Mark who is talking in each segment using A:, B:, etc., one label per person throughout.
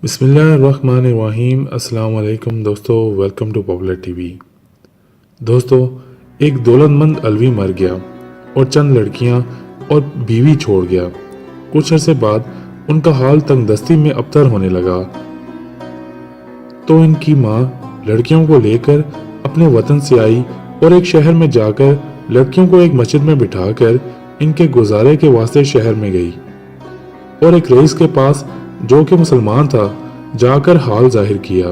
A: बिस्मिल्लाहिर्रहमानिर्रहीम। अस्सलाम वालेकुम दोस्तों, वेलकम टू पॉपुलर टीवी। दोस्तों, एक दौलतमंद अलवी मर गया और चंद लड़कियां और बीवी छोड़ गया। कुछ अरसे बाद उनका हाल तंगदस्ती में अबतर होने लगा तो इनकी माँ लड़कियों को लेकर अपने वतन से आई और एक शहर में जाकर लड़कियों को एक मस्जिद में बिठाकर इनके गुजारे के वास्ते शहर में गई और एक रईस के पास, जो कि मुसलमान था, जाकर हाल जाहिर किया।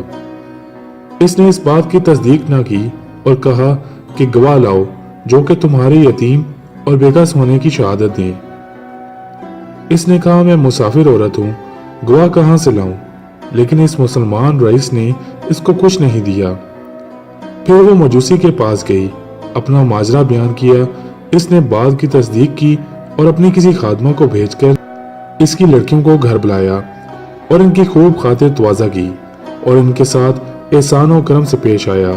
A: इसने इस बात की तस्दीक ना की और कहा कि गवाह लाओ जो कि तुम्हारे यतीम और बेकस होने की शहादत दें। इसने कहा, मैं मुसाफिर औरत हूँ, गवाह कहाँ से लाऊं? लेकिन इस मुसलमान रईस ने इसको कुछ नहीं दिया। फिर वो मजूसी के पास गई, अपना माजरा बयान किया। इसने बात की तस्दीक की और अपनी किसी खादमा को भेजकर इसकी लड़कियों को घर बुलाया और इनकी खूब खातिर तवाज़ा की और इनके साथ एहसान और करम से पेश आया।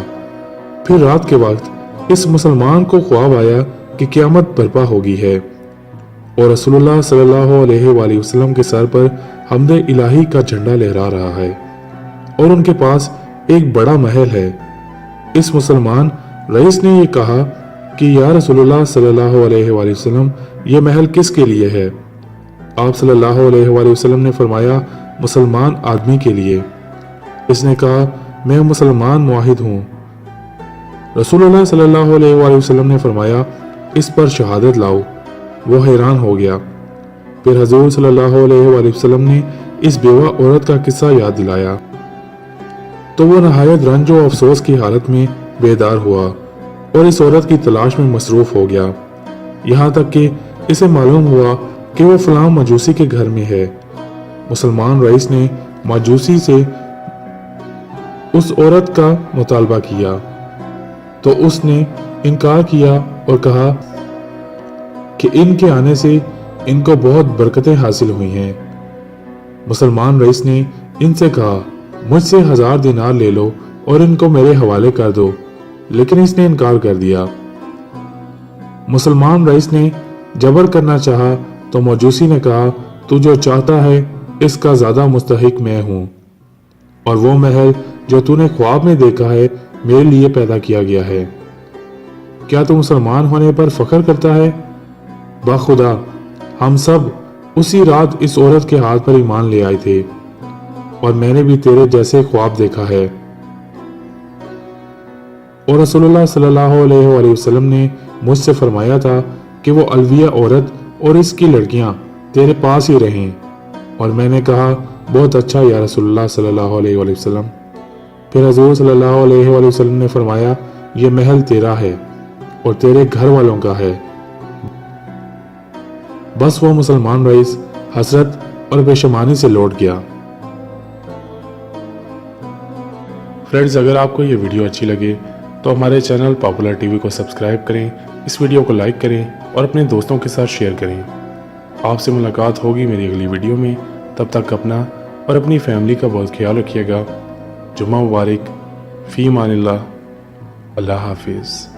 A: फिर रात के वक्त इस मुसलमान को ख्वाब आया कि क़यामत बर्पा होगी है और रसूलुल्लाह सल्लल्लाहु अलैहि वसल्लम के सर पर हम्दे इलाही का झंडा लहरा रहा है और उनके पास एक बड़ा महल है। इस मुसलमान रईस ने ये कहा कि या रसूलुल्लाह सल्लल्लाहु अलैहि वसल्लम, ये महल किसके लिए है? आप सल्लल्लाहु अलैहि वसल्लम ने फरमाया, मुसलमान आदमी के लिए। इसने कहा, मैं मुसलमान मुआहिद हूँ। रसूलुल्लाह सल्लल्लाहु अलैहि वसल्लम ने फरमाया, इस पर शहादत लाओ। वो हैरान हो गया। फिर हजूर सल्लल्लाहु अलैहि वसल्लम ने इस बेवा औरत का किस्सा याद दिलाया तो वो नहायत रंज और अफसोस की हालत में बेदार हुआ और इस औरत की तलाश में मसरूफ हो गया। यहाँ तक कि इसे मालूम हुआ कि वो फलां मजूसी के घर में है। मुसलमान रईस ने मजूसी से उस औरत का मुतालबा किया तो उसने इनकार किया और कहा कि इनके आने से इनको बहुत बरकतें हासिल हुई हैं। मुसलमान रईस ने इनसे कहा, मुझसे 1000 दिनार ले लो और इनको मेरे हवाले कर दो, लेकिन इसने इनकार कर दिया। मुसलमान रईस ने जबर करना चाहा तो मजूसी ने कहा, तू जो चाहता है इसका ज्यादा मुस्तहिक मैं हूं और वो महल जो तूने ख्वाब में देखा है मेरे लिए पैदा किया गया है। क्या तू मुसलमान होने पर फख्र करता है? बाखुदा हम सब उसी रात इस औरत के हाथ पर ईमान ले आए थे और मैंने भी तेरे जैसे ख्वाब देखा है। और रसूलुल्लाह सल्लल्लाहु अलैहि वसल्लम ने मुझसे फरमाया था कि वो अलविया औरत और इसकी लड़कियां तेरे पास ही रहें। और मैंने कहा, बहुत अच्छा या रसूलुल्लाह सल्लल्लाहु अलैहि वसल्लम। फिर हजूर सल्लल्लाहु अलैहि वसल्लम ने फरमाया, ये महल तेरा है और तेरे घर वालों का है। बस वो मुसलमान रईस हसरत और बेशमानी से लौट गया। फ्रेंड्स, अगर आपको ये वीडियो अच्छी लगे तो हमारे चैनल पॉपुलर टीवी को सब्सक्राइब करें, इस वीडियो को लाइक करें और अपने दोस्तों के साथ शेयर करें। आपसे मुलाकात होगी मेरी अगली वीडियो में। तब तक अपना और अपनी फैमिली का बहुत ख्याल रखिएगा। जुम्मा मुबारक। फी अमानिल्लाह। अल्लाह हाफिज़।